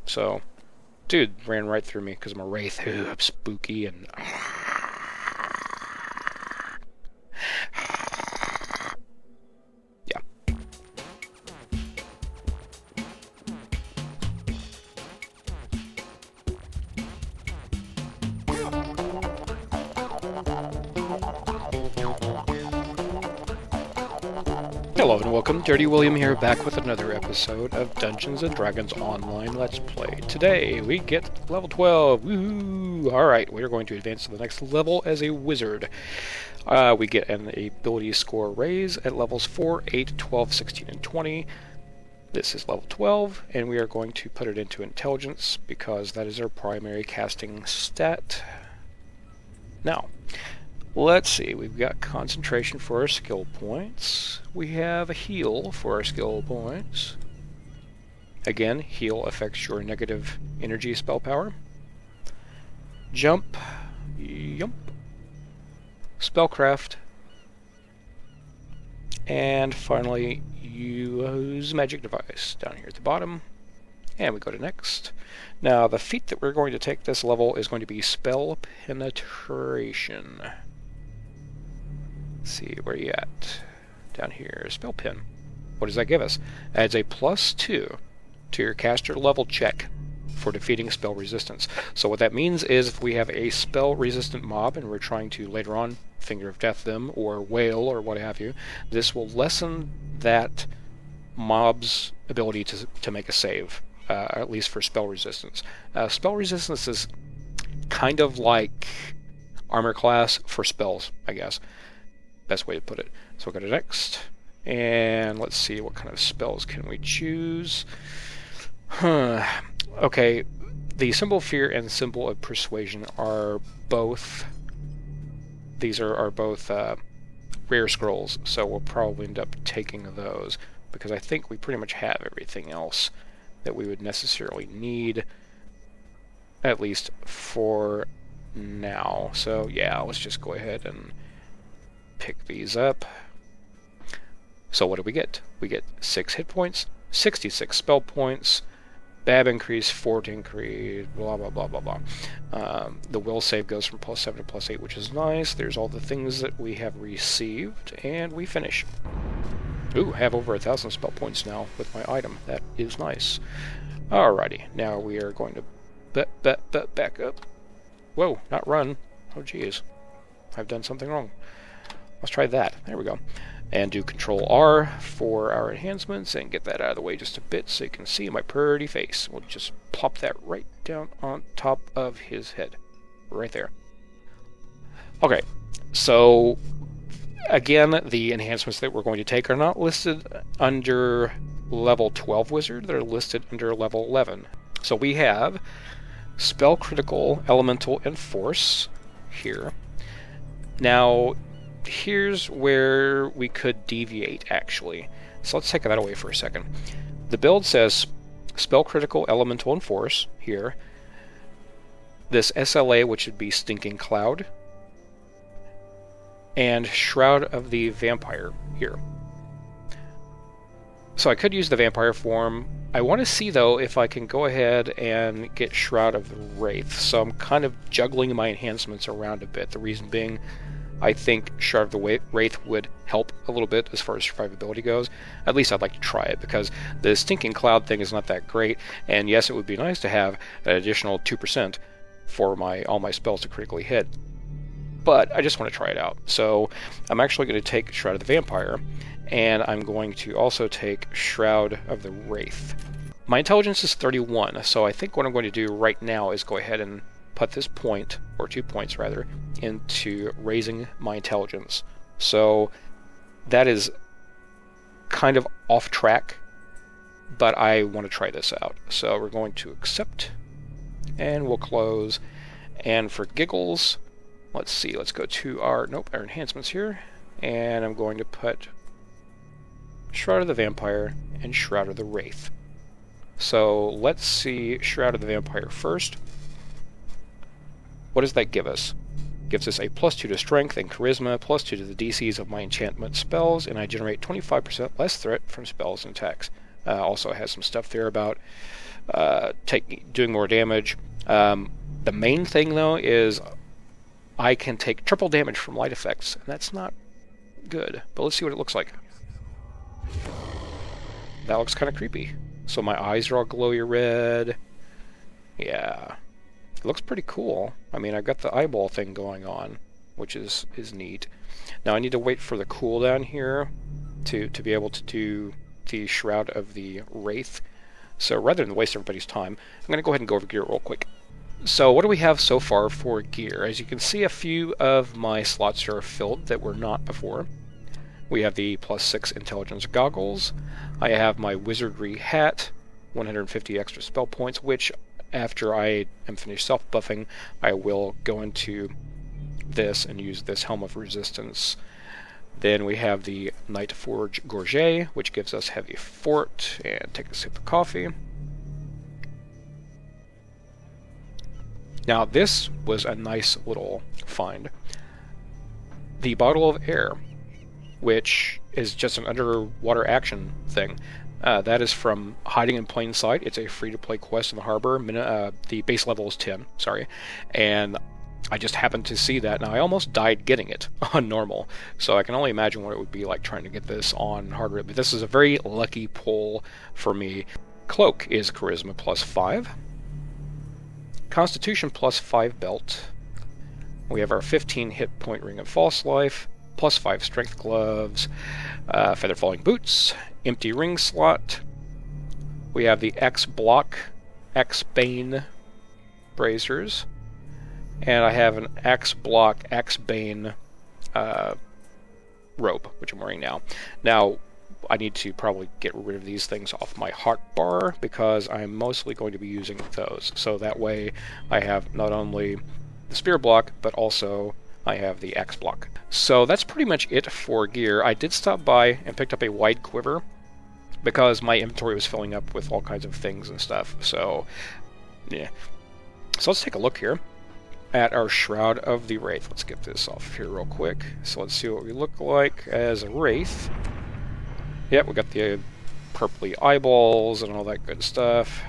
So, dude ran right through me because I'm a Wraith. Ooh, I'm spooky and... yeah. Hello and welcome, Dirty William here, back with another episode of Dungeons & Dragons Online Let's Play. Today we get level 12, woohoo! Alright, we are going to advance to the next level as a wizard. We get an ability score raise at levels 4, 8, 12, 16, and 20. This is level 12, and we are going to put it into intelligence because that is our primary casting stat. Now, let's see, we've got concentration for our skill points. We have a heal for our skill points. Again, heal affects your negative energy spell power. Jump, yump. Spellcraft. And finally, use magic device down here at the bottom. And we go to next. Now, the feat that we're going to take this level is going to be spell penetration. Let's see, where are you at? Down here, spell pen. What does that give us? Adds a +2 to your caster level check for defeating spell resistance. So what that means is if we have a spell resistant mob and we're trying to later on Finger of Death them or wail or what have you, this will lessen that mob's ability to make a save, at least for spell resistance. Spell resistance is kind of like armor class for spells, I guess. Best way to put it. So we'll go to next, and let's see what kind of spells can we choose. Okay, the Symbol of Fear and Symbol of Persuasion are both... These are both rare scrolls, so we'll probably end up taking those, because I think we pretty much have everything else that we would necessarily need, at least for now. So yeah, let's just go ahead and pick these up. So what do we get? We get 6 hit points, 66 spell points, Bab increase, Fort increase, blah blah blah blah blah. The will save goes from +7 to +8, which is nice. There's all the things that we have received, and we finish. Ooh, have over 1,000 spell points now with my item. That is nice. Alrighty, now we are going to back up. Whoa, not run. Oh geez, I've done something wrong. Let's try that. There we go. And do Control R for our enhancements and get that out of the way just a bit so you can see my pretty face. We'll just plop that right down on top of his head. Right there. Okay, so again, the enhancements that we're going to take are not listed under level 12 wizard, they're listed under level 11. So we have Spell Critical, Elemental, and Force here. Now, here's where we could deviate, actually. So let's take that away for a second. The build says Spell Critical, Elemental, and Force here. This SLA, which would be Stinking Cloud. And Shroud of the Vampire here. So I could use the Vampire form. I want to see, though, if I can go ahead and get Shroud of the Wraith. So I'm kind of juggling my enhancements around a bit. The reason being, I think Shroud of the Wraith would help a little bit as far as survivability goes. At least I'd like to try it, because the Stinking Cloud thing is not that great, and yes, it would be nice to have an additional 2% for all my spells to critically hit. But I just want to try it out. So I'm actually going to take Shroud of the Vampire, and I'm going to also take Shroud of the Wraith. My intelligence is 31, so I think what I'm going to do right now is go ahead and put this point, or 2 points rather, into raising my intelligence. So that is kind of off track, but I want to try this out. So we're going to accept, and we'll close. And for giggles, let's see, let's go to our enhancements here, and I'm going to put Shroud of the Vampire and Shroud of the Wraith. So let's see Shroud of the Vampire first. What does that give us? Gives us a +2 to Strength and Charisma, +2 to the DCs of my enchantment spells, and I generate 25% less threat from spells and attacks. Also has some stuff there about doing more damage. The main thing, though, is I can take triple damage from light effects, and that's not good. But let's see what it looks like. That looks kind of creepy. So my eyes are all glowy red. Yeah. It looks pretty cool. I mean, I've got the eyeball thing going on, which is neat. Now I need to wait for the cooldown here to be able to do the Shroud of the Wraith. So rather than waste everybody's time, I'm going to go ahead and go over gear real quick. So what do we have so far for gear? As you can see, a few of my slots are filled that were not before. We have the +6 intelligence goggles. I have my wizardry hat, 150 extra spell points, which after I am finished self-buffing, I will go into this and use this Helm of Resistance. Then we have the Night Forge Gorget, which gives us heavy fort, and take a sip of coffee. Now this was a nice little find. The Bottle of Air, which is just an underwater action thing. That is from Hiding in Plain Sight. It's a free-to-play quest in the harbor. The base level is 10, sorry. And I just happened to see that. Now, I almost died getting it on normal, so I can only imagine what it would be like trying to get this on hardware. But this is a very lucky pull for me. Cloak is Charisma +5. Constitution +5 belt. We have our 15 hit point Ring of False Life, +5 strength gloves, feather falling boots, empty ring slot. We have the X block, X Bane bracers, and I have an X block, X Bane robe, which I'm wearing now. Now, I need to probably get rid of these things off my hotbar because I'm mostly going to be using those. So that way I have not only the spear block, but also I have the X block. So that's pretty much it for gear. I did stop by and picked up a wide quiver because my inventory was filling up with all kinds of things and stuff. So, yeah. So let's take a look here at our Shroud of the Wraith. Let's get this off here real quick. So let's see what we look like as a Wraith. Yep, we got the purpley eyeballs and all that good stuff.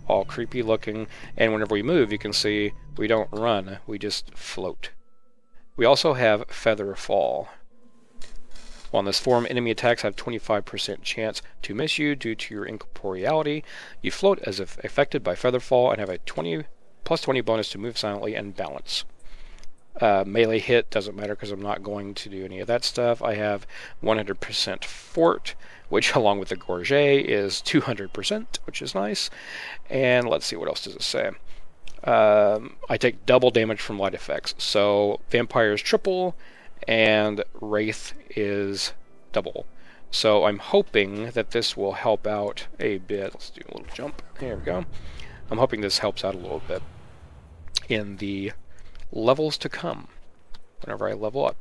All creepy looking. And whenever we move, you can see we don't run, we just float. We also have Feather Fall. While in this form, enemy attacks have 25% chance to miss you due to your incorporeality. You float as if affected by Feather Fall and have a +20 bonus to move silently and balance. Melee hit doesn't matter because I'm not going to do any of that stuff. I have 100% fort, which along with the Gorget is 200%, which is nice. And let's see, what else does it say? I take double damage from light effects. So Vampire is triple, and Wraith is double. So I'm hoping that this will help out a bit. Let's do a little jump. There we go. I'm hoping this helps out a little bit in the levels to come, whenever I level up.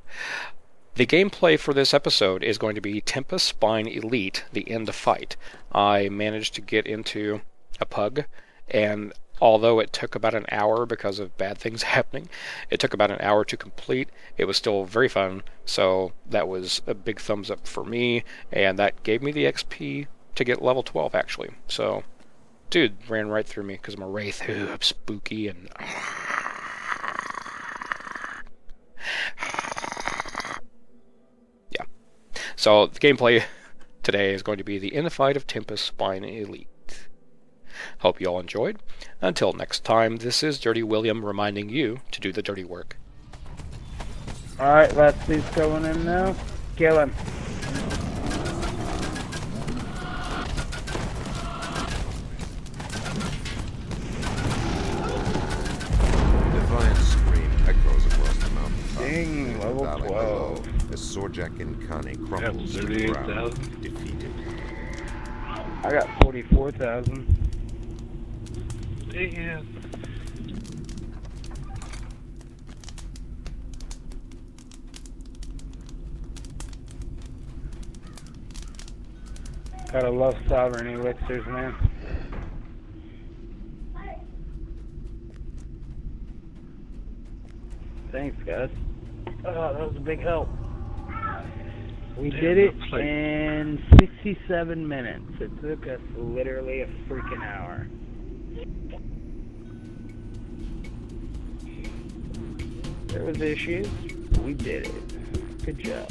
The gameplay for this episode is going to be Tempest Spine Elite, the end fight. I managed to get into a pug, and although it took about an hour because of bad things happening, it took about an hour to complete. It was still very fun, so that was a big thumbs up for me, and that gave me the XP to get level 12, actually. So, dude ran right through me because I'm a Wraith. Ooh, I'm spooky and... yeah. So the gameplay today is going to be the end fight of Tempest Spine Elite. Hope you all enjoyed. Until next time, this is Dirty William reminding you to do the dirty work. Alright, let's see what's going in now. Kill him. Echoes across the mountain. Ding, level 12. The Sorjak and Kane crumbles to the ground, defeated. I got 44,000. Damn. Gotta love sovereign elixirs, man. Thanks, guys. Oh, that was a big help. We Damn, did it that plate. in 67 minutes. It took us literally a freaking hour. There was issues. We did it. Good job.